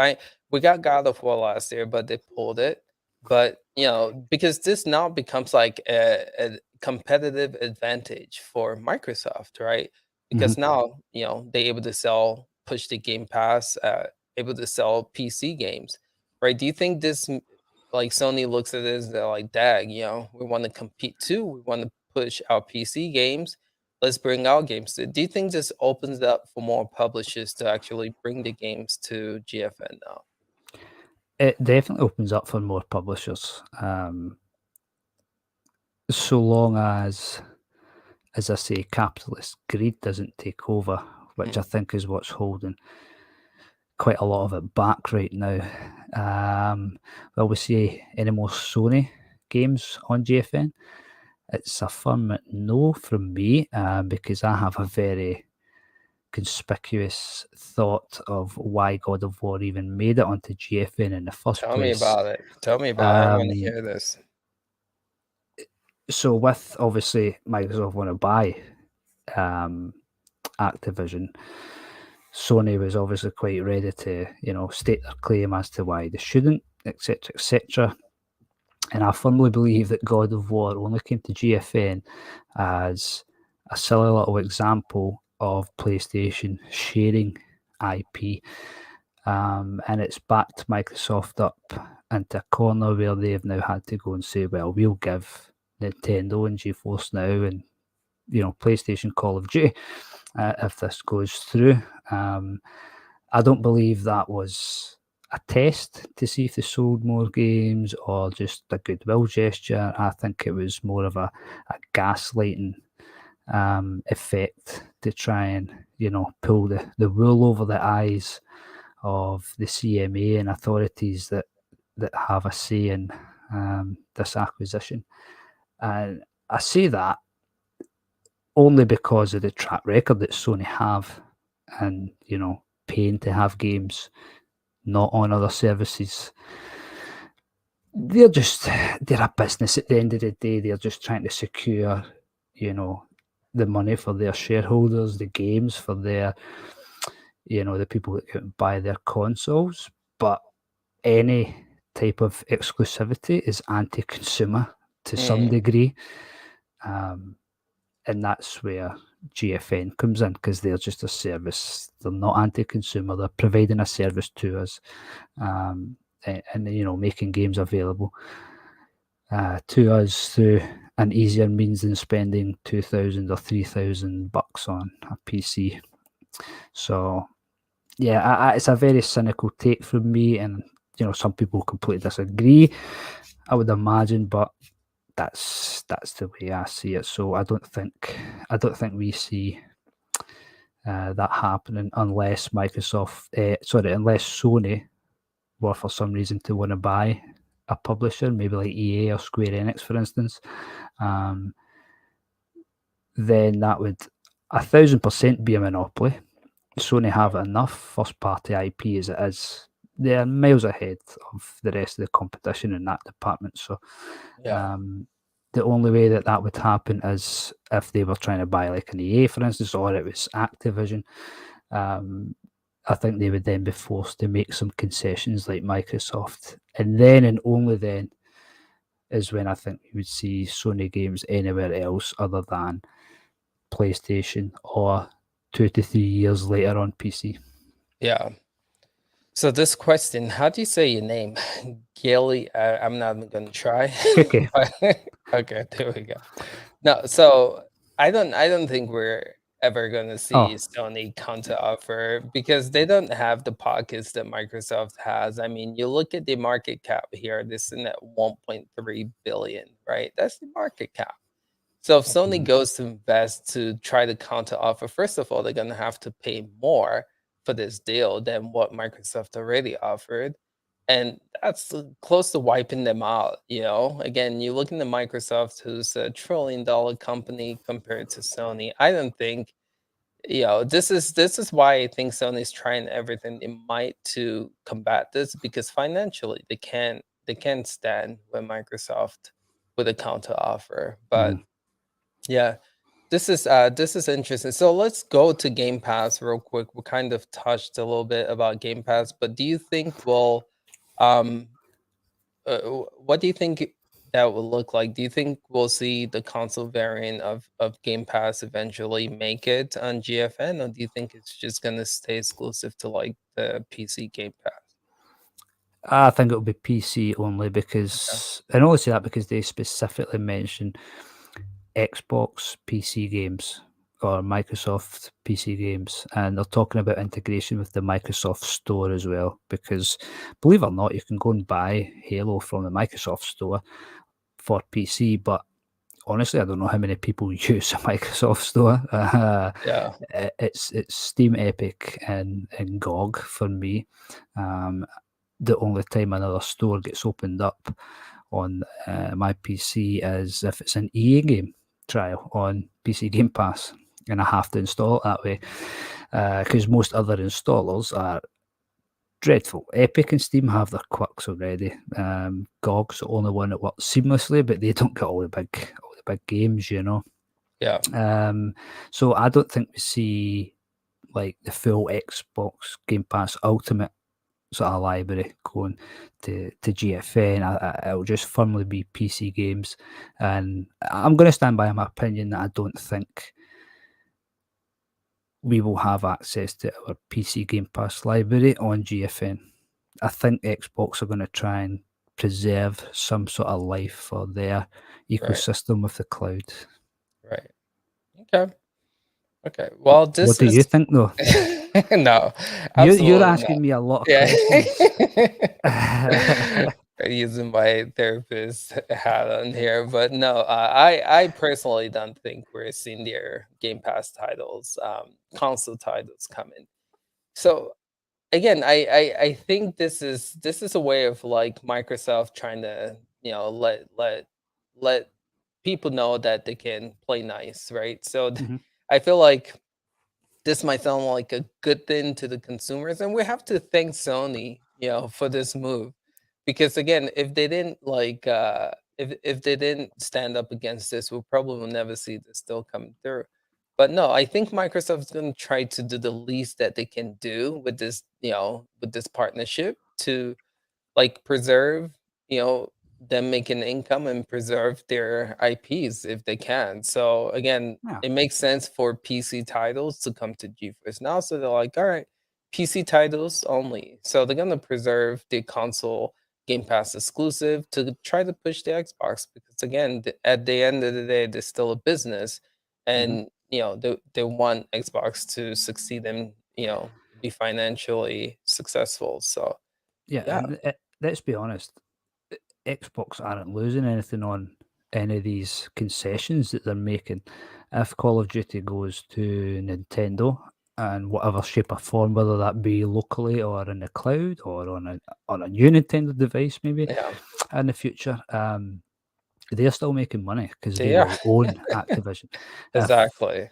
S1: We got God of War last year, but they pulled it. But because this now becomes like a competitive advantage for Microsoft, right? Because now they're able to push the Game Pass, able to sell PC games, right? Do you think this like Sony looks at this, they're like, dag, we want to compete too. We want to push our PC games. Let's bring our games to. Do you think this opens up for more publishers to actually bring the games to GFN now?
S2: It definitely opens up for more publishers. So long as I say, capitalist greed doesn't take over, which I think is what's holding quite a lot of it back right now. Will we see any more Sony games on GFN? It's a firm no from me, because I have a very conspicuous thought of why God of War even made it onto GFN in the first
S1: Tell
S2: place.
S1: me about it. Tell me about it. I want to hear this.
S2: So with obviously Microsoft want to buy Activision, Sony was obviously quite ready to, state their claim as to why they shouldn't, etc., etc. And I firmly believe that God of War only came to GFN as a silly little example of PlayStation sharing IP. And it's backed Microsoft up into a corner where they've now had to go and say, well, we'll give Nintendo and GeForce Now and PlayStation Call of Duty if this goes through. I don't believe that was a test to see if they sold more games or just a goodwill gesture. I think it was more of a gaslighting effect to try and pull the wool over the eyes of the CMA and authorities that have a say in this acquisition. And I say that only because of the track record that Sony have, and paying to have games not on other services. They're a business at the end of the day. They're just trying to secure, the money for their shareholders, the games for their, the people that can buy their consoles. But any type of exclusivity is anti-consumer to some degree. And that's where GFN comes in, because they're just a service. They're not anti-consumer. They're providing a service to us, and making games available to us through an easier means than spending $2,000 or $3,000 on a PC. So, yeah, it's a very cynical take from me, and some people completely disagree, I would imagine, but that's the way I see it. So I don't think we see that happening unless unless Sony were for some reason to want to buy a publisher, maybe like EA or Square Enix, for instance. Then that would 1,000% be a monopoly. Sony have enough first-party IP as it is. They are miles ahead of the rest of the competition in that department. So, the only way that would happen is if they were trying to buy like an EA, for instance, or it was Activision. I think they would then be forced to make some concessions like Microsoft. And then and only then is when I think we would see Sony games anywhere else other than PlayStation or 2 to 3 years later on PC.
S1: Yeah. So this question, how do you say your name? Gaily, I'm not even going to try.
S2: Okay.
S1: Okay, there we go. No, so I don't think we're ever going to see Sony counter offer, because they don't have the pockets that Microsoft has. I mean, you look at the market cap here, this is at 1.3 billion, right? That's the market cap. So if Sony goes to invest to try to counter offer, first of all, they're going to have to pay more for this deal than what Microsoft already offered. and that's close to wiping them out. Again, you look into Microsoft, who's a $1 trillion company compared to Sony. I don't think, this is why I think Sony's trying everything it might to combat this, because financially they can't stand with Microsoft with a counter offer. But
S2: Mhm.
S1: yeah, this is interesting. So let's go to Game Pass real quick. We kind of touched a little bit about Game Pass, but do you think um what do you think that will look like? Do you think we'll see the console variant of Game Pass eventually make it on GFN, or do you think it's just gonna stay exclusive to like the PC Game Pass?
S2: I think it'll be PC only
S1: Okay.
S2: because, and I only say that because they specifically mention Xbox PC games or Microsoft PC games, and they're talking about integration with the Microsoft Store as well. Because believe it or not, you can go and buy Halo from the Microsoft Store for PC, but honestly, I don't know how many people use a Microsoft Store.
S1: Yeah.
S2: It's Steam, Epic, and GOG for me. Um, the only time another store gets opened up on my PC is if it's an EA game trial on PC Game Pass, and I have to install it that way because most other installers are dreadful. Epic and Steam have their quirks already. GOG's the only one that works seamlessly, but they don't get all the big games, you know.
S1: Yeah.
S2: So I don't think we see like the full Xbox Game Pass Ultimate sort of library going to GFN. It'll just firmly be PC games, and I'm going to stand by my opinion that I don't think we will have access to our PC Game Pass library on GFN. I think Xbox are going to try and preserve some sort of life for their
S1: Right.
S2: ecosystem with the cloud.
S1: Right. Okay. Okay. Well,
S2: What
S1: this
S2: do you
S1: is
S2: think, though?
S1: no,
S2: You're
S1: absolutely not.
S2: asking me a lot of
S1: Yeah.
S2: questions.
S1: Using my therapist hat on here, but no, I personally don't think we're seeing their Game Pass titles, console titles coming. So again, I think this is a way of like Microsoft trying to let people know that they can play nice, right? So
S2: Mhm.
S1: I feel like this might sound like a good thing to the consumers, and we have to thank Sony, for this move. Because again, if they didn't if they didn't stand up against this, we probably will never see this still come through. But no, I think Microsoft's gonna try to do the least that they can do with this partnership to like preserve, them making income and preserve their IPs if they can. So again,
S2: Yeah.
S1: it makes sense for PC titles to come to GeForce Now. So they're like, all right, PC titles only. So they're gonna preserve the console Game Pass exclusive to try to push the Xbox because again, at the end of the day, they're still a business,
S2: Mhm.
S1: and they want Xbox to succeed and be financially successful. So
S2: Yeah,
S1: yeah,
S2: and let's be honest, Xbox aren't losing anything on any of these concessions that they're making. If Call of Duty goes to Nintendo in whatever shape or form, whether that be locally or in the cloud or on a new Nintendo device, maybe
S1: yeah.
S2: in the future, they're still making money because they
S1: Yeah,
S2: will own Activision. If
S1: exactly.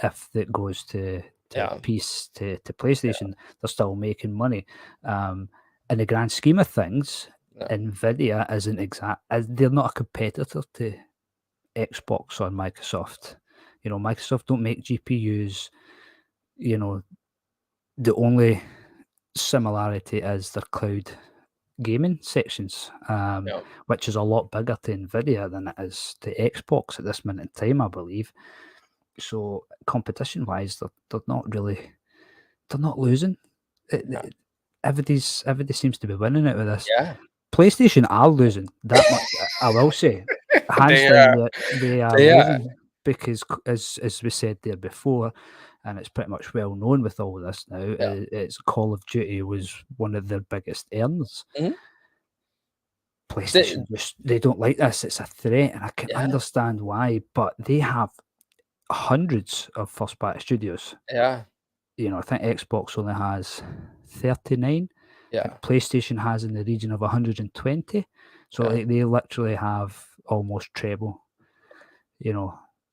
S2: if it goes to
S1: Yeah,
S2: piece to
S1: yeah,
S2: PlayStation, they're still making money. Um, in the grand scheme of things,
S1: yeah,
S2: Nvidia isn't they're not a competitor to Xbox or Microsoft. Microsoft don't make GPUs. You know, the only similarity is their cloud gaming sections,
S1: yeah,
S2: which is a lot bigger to Nvidia than it is to Xbox at this minute in time, I believe. So competition wise, they're not really they're not losing.
S1: yeah,
S2: Everybody seems to be winning out of this.
S1: yeah.
S2: PlayStation are losing that much. I will say, hands
S1: They
S2: down,
S1: are,
S2: they are
S1: they are.
S2: losing because, as we said there before, and it's pretty much well known with all of this now.
S1: Yeah.
S2: It's Call of Duty was one of their biggest earners.
S1: Mhm. They
S2: PlayStation just they don't like this. It's a threat, and I can
S1: yeah,
S2: understand why. But they have hundreds of first party studios.
S1: yeah,
S2: I think Xbox only has 39.
S1: Yeah.
S2: PlayStation has in the region of 120. So
S1: Yeah.
S2: like they literally have almost treble,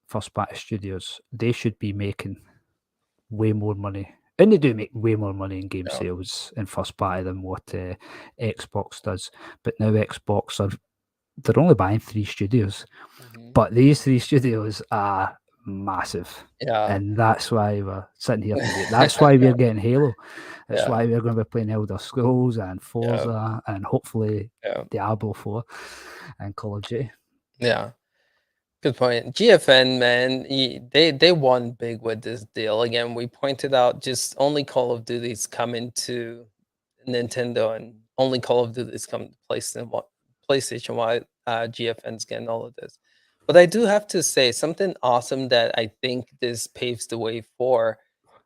S2: first party studios. They should be making way more money. And they do make way more money in game
S1: Yeah.
S2: sales in first party than what Xbox does. But now they're only buying 3 studios.
S1: Mhm.
S2: But these 3 studios are massive.
S1: Yeah.
S2: And that's why we're sitting here today. That's why we're getting Halo. That's
S1: Yeah.
S2: why we're going to be playing Elder Scrolls and
S1: Yeah.
S2: Forza and hopefully
S1: Yeah.
S2: Diablo 4 and Call of Duty.
S1: Yeah. Good point. GFN, man, they won big with this deal. Again, we pointed out just only Call of Duty's coming to Nintendo, and only Call of Duty's come to PlayStation. Why GFN's getting all of this? But I do have to say something awesome that I think this paves the way for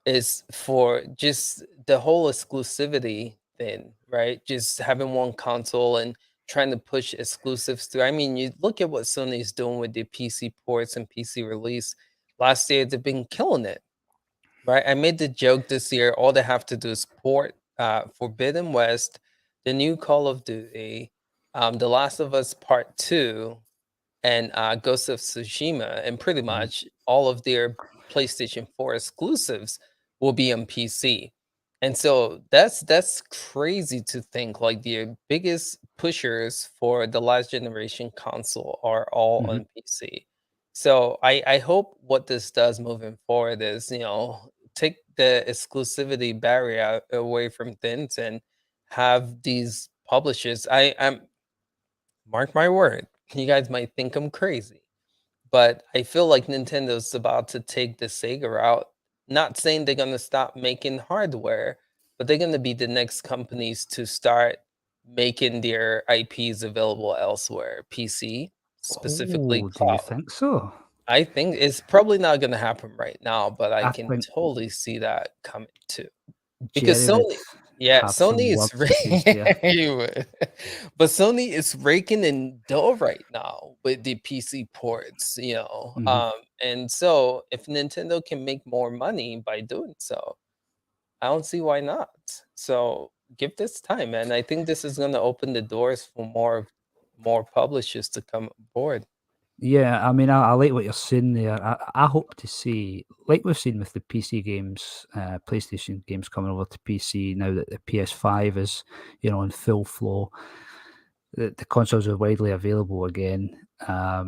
S1: is for just the whole exclusivity thing, right? Just having one console and trying to push exclusives through. I mean, you look at what Sony's doing with the PC ports and PC release. Last year, they've been killing it, right? I made the joke this year. All they have to do is port Forbidden West, the new Call of Duty, The Last of Us Part 2, and Ghost of Tsushima, and pretty
S2: Mhm.
S1: much all of their PlayStation 4 exclusives will be on PC. And so that's crazy to think like the biggest pushers for the last generation console are all
S2: Mhm.
S1: on PC. So I hope what this does moving forward is, take the exclusivity barrier away from things and have these publishers. I'm mark my word, you guys might think I'm crazy, but I feel like Nintendo's about to take the Sega route. Not saying they're gonna stop making hardware, but they're gonna be the next companies to start making their IPs available elsewhere, PC, specifically
S2: Oh, do you
S1: cloud.
S2: think so?
S1: I think it's probably not gonna happen right now, but I
S2: I
S1: can
S2: think
S1: totally see that coming too. Because
S2: Jerry would have some
S1: Sony is
S2: words to say there.
S1: he would. But Sony is raking in dough right now with the PC ports,
S2: Mhm.
S1: and so if Nintendo can make more money by doing so, I don't see why not. So give this time, and I think this is gonna open the doors for more publishers to come aboard.
S2: Yeah, I mean, I like what you're saying there. I hope to see, like we've seen with the PC games, PlayStation games coming over to PC now that the PS5 is, in full flow. The consoles are widely available again. I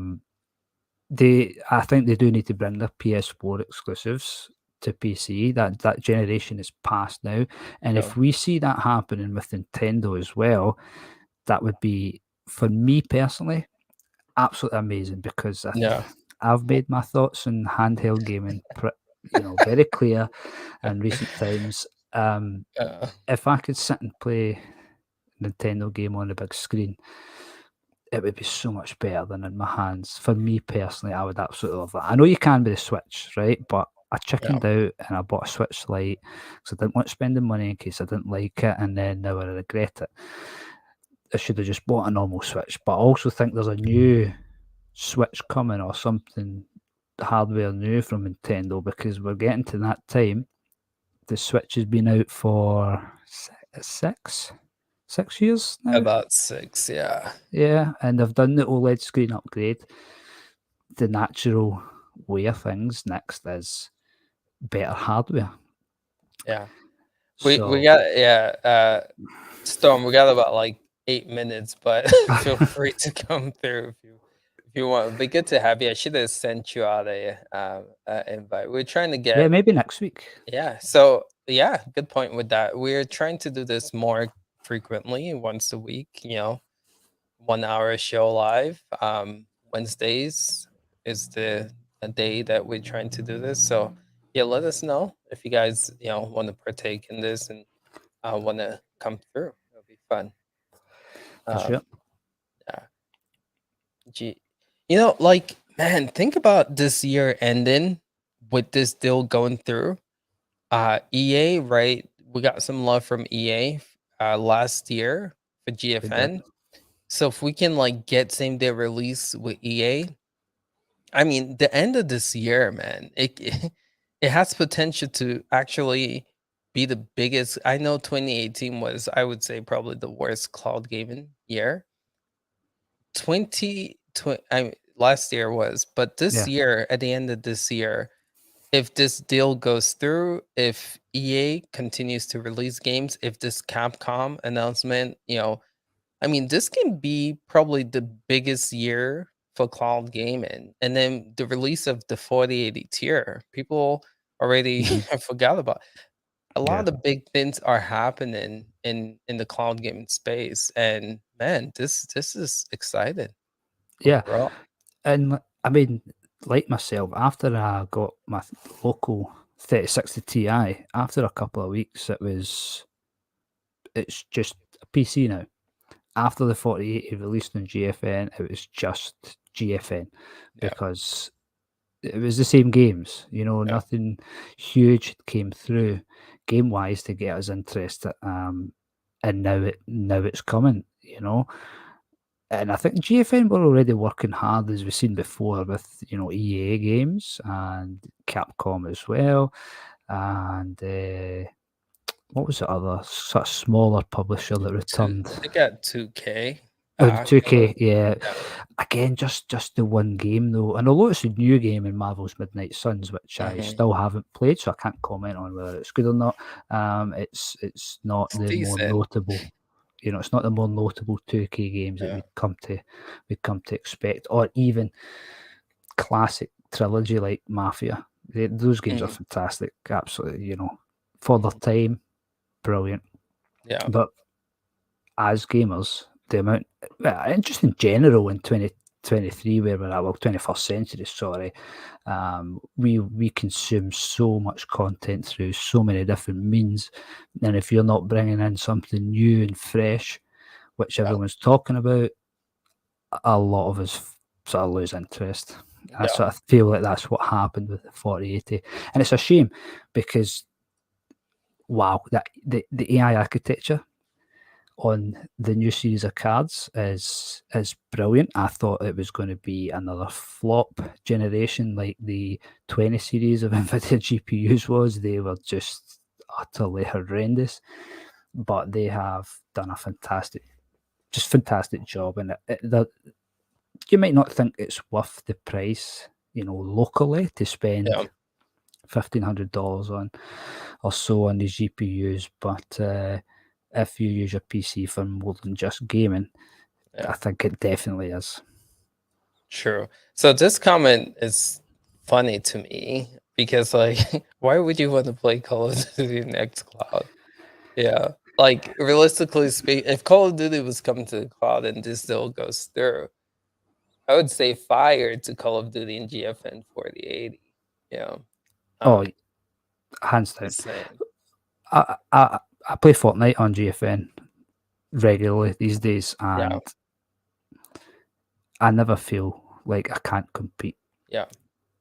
S2: think they do need to bring their PS4 exclusives to PC. That generation is past now, and
S1: Yeah,
S2: if we see that happening with Nintendo as well, that would be, for me personally, absolutely amazing because
S1: yeah,
S2: I've made my thoughts on handheld gaming, very clear in recent times.
S1: yeah,
S2: If I could sit and play Nintendo game on the big screen, it would be so much better than in my hands. For me personally, I would absolutely love that. I know you can with the Switch, right? But I
S1: yeah,
S2: chickened out and I bought a Switch Lite because I didn't want to spend the money in case I didn't like it, and then now I regret it. I should have just bought a normal Switch. But I also think there's a new Switch coming or something hardware new from Nintendo because we're getting to that time. The Switch has been out for 6 years now.
S1: about 6, yeah,
S2: Yeah, and they've done the OLED screen upgrade. The natural way of things next is better hardware.
S1: yeah. We
S2: So
S1: got Storm, we got about like 8 minutes, but feel free to come through if you want. It'd be good to have you. I should have sent you out a invite. We're trying to
S2: yeah,
S1: get
S2: maybe next week.
S1: yeah. So yeah, good point with that. We're trying to do this more frequently, once a week. 1 hour show live. Wednesdays is the a day that we're trying to do this. So yeah, let us know if you guys want to partake in this and want to come through. It'll be fun.
S2: For sure.
S1: Um, yeah. Gee, like man, think about this year ending with this deal going through. EA, right? We got some love from EA last year for
S2: We did.
S1: GFN. So if we can like get same day release with EA, I mean, the end of this year, man, it it has potential to actually be the biggest. I know 2018 was, I would say, probably the worst cloud gaming year. 2020, last year was, but this
S2: Yeah.
S1: year, at the end of this year, if this deal goes through, if EA continues to release games, if this Capcom announcement, I mean, this can be probably the biggest year for cloud gaming. And then the release of the 4080 tier, people already
S2: Mhm.
S1: forgot about. A lot
S2: Yeah.
S1: of the big things are happening in the cloud gaming space, and man, this is exciting
S2: Yeah.
S1: overall.
S2: And I mean, like myself, after I got my local 3060 Ti, after a couple of weeks, it's just a PC now. After the 4080 released on GFN, it was just GFN
S1: Yeah,
S2: because it was the same games,
S1: yeah,
S2: nothing huge came through game wise to get us interested. And now it's coming, And I think GFN were already working hard, as we've seen before, with EA games and Capcom as well, and what was the other sort of smaller publisher that returned?
S1: they got 2K
S2: Oh, the
S1: back.
S2: 2K, yeah.
S1: Yeah.
S2: Again, just the one game though, and although it's a new game in Marvel's Midnight Suns, which I
S1: Mhm.
S2: still haven't played, so I can't comment on whether it's good or not. It's not
S1: It's
S2: the more
S1: decent.
S2: notable, it's not the more notable 2K games that
S1: Yeah.
S2: we'd come to expect, or even classic trilogy like Mafia. Those games are
S1: Mhm.
S2: fantastic, absolutely. For their
S1: Mhm.
S2: time, brilliant.
S1: Yeah.
S2: But as gamers, the amount, well, and just in general in 2023, where we're at, well, 21st century, sorry, we consume so much content through so many different means, and if you're not bringing in something new and fresh, which
S1: Yeah.
S2: everyone's talking about, a lot of us sort of lose interest. I
S1: Yeah.
S2: sort of feel like that's what happened with the 4080, and it's a shame because wow, that the AI architecture on the new series of cards is brilliant. I thought it was going to be another flop generation like the 20 series of Nvidia GPUs was. They were just utterly horrendous, but they have done a fantastic job. And you might not think it's worth the price, locally to
S1: Yeah.
S2: spend $1,500 on or so on these GPUs, but if you use your PC for more than just gaming,
S1: Yeah.
S2: I think it definitely is.
S1: True. So this comment is funny to me because, like, why would you want to play Call of Duty next cloud? Yeah. Like, realistically speaking, if Call of Duty was coming to the cloud and this still goes through, I would say fire to Call of Duty and GFN 4080. Yeah.
S2: Oh,
S1: Um,
S2: hands down.
S1: just saying.
S2: I play Fortnite on GFN regularly these days,
S1: Yeah.
S2: and I never feel like I can't compete.
S1: Yeah.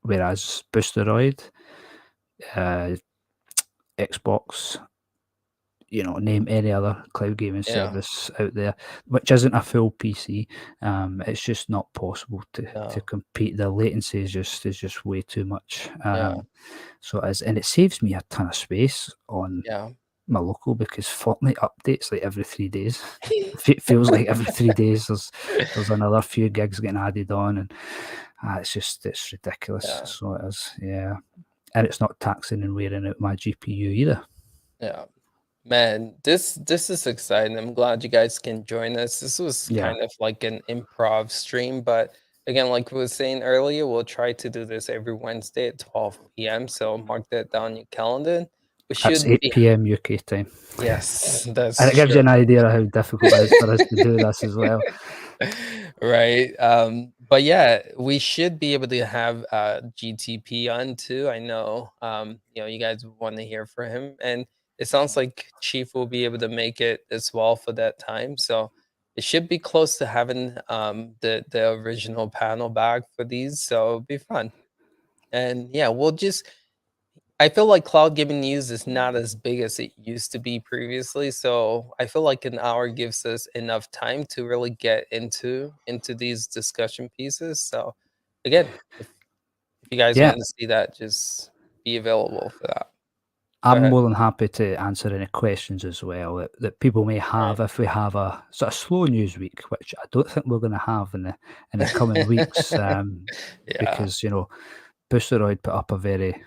S2: Whereas Boosteroid, uh, Xbox, name any other cloud gaming
S1: Yeah.
S2: service out there, which isn't a full PC. It's just not possible to
S1: No.
S2: compete. The latency is just way too much.
S1: Yeah.
S2: So it is, and it saves me a ton of space on
S1: Yeah.
S2: my local because Fortnite updates like every 3 days. Feels like every 3 days there's another few gigs getting added on, and it's ridiculous.
S1: Yeah.
S2: So it is, yeah, and it's not taxing and wearing out my GPU either.
S1: Yeah. Man, this is exciting. I'm glad you guys can join us. This was
S2: Yeah,
S1: kind of like an improv stream, but again, like we were saying earlier, we'll try to do this every Wednesday at 12 p.m. So mark that down in your calendar. We
S2: that's
S1: should
S2: 8
S1: be
S2: p.m. UK time.
S1: yes,
S2: And
S1: that's
S2: it gives
S1: true.
S2: you an idea of how difficult it is for us to do this as well.
S1: Right. But yeah, we should be able to have GTP on too. I know you guys want to hear from him. And it sounds like Chief will be able to make it as well for that time. So it should be close to having the original panel back for these. So it'll be fun. And yeah, we'll just I feel like cloud gaming news is not as big as it used to be previously, so I feel like an hour gives us enough time to really get into these discussion pieces. So again, if you guys
S2: Yeah,
S1: want to see that, just be available for that. Go
S2: I'm
S1: ahead.
S2: more than happy to answer any questions as well that people may
S1: Right.
S2: have if we have a sort of slow news week, which I don't think we're going to have in the coming weeks,
S1: Yeah.
S2: because Boosteroid put up a very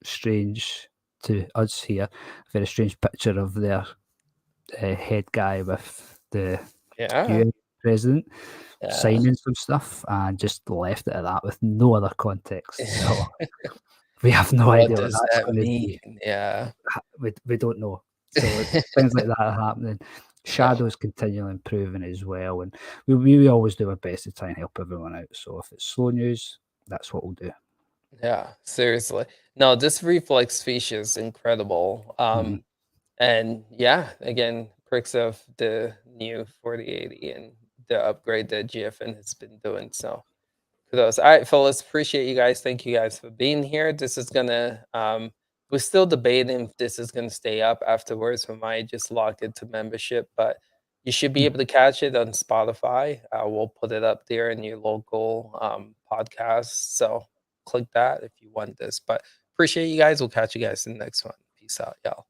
S2: strange to us here, a very strange picture of their head guy with the
S1: Yeah.
S2: US president
S1: Yeah.
S2: signing some stuff and just left it at that with no other context. So we have no
S1: What
S2: idea what
S1: does
S2: that's
S1: that
S2: going to
S1: mean?
S2: be.
S1: Yeah.
S2: We don't know. So things like that are happening.
S1: Yeah.
S2: Shadow's continually improving as well, and we always do our best to try and help everyone out. So if it's slow news, that's what we'll do.
S1: Yeah. Seriously. No, this reflex feature is incredible.
S2: Mhm.
S1: And yeah, again, perks of the new 4080 and the upgrade that GFN has been doing. So kudos. All right, fellas, appreciate you guys. Thank you guys for being here. This is gonna we're still debating if this is gonna stay up afterwards. We might just lock it to membership, but you should be able
S2: Mhm.
S1: to catch it on Spotify. We'll put it up there in your local podcast. So click that if you want this. But appreciate you guys. We'll catch you guys in the next one. Peace out, y'all.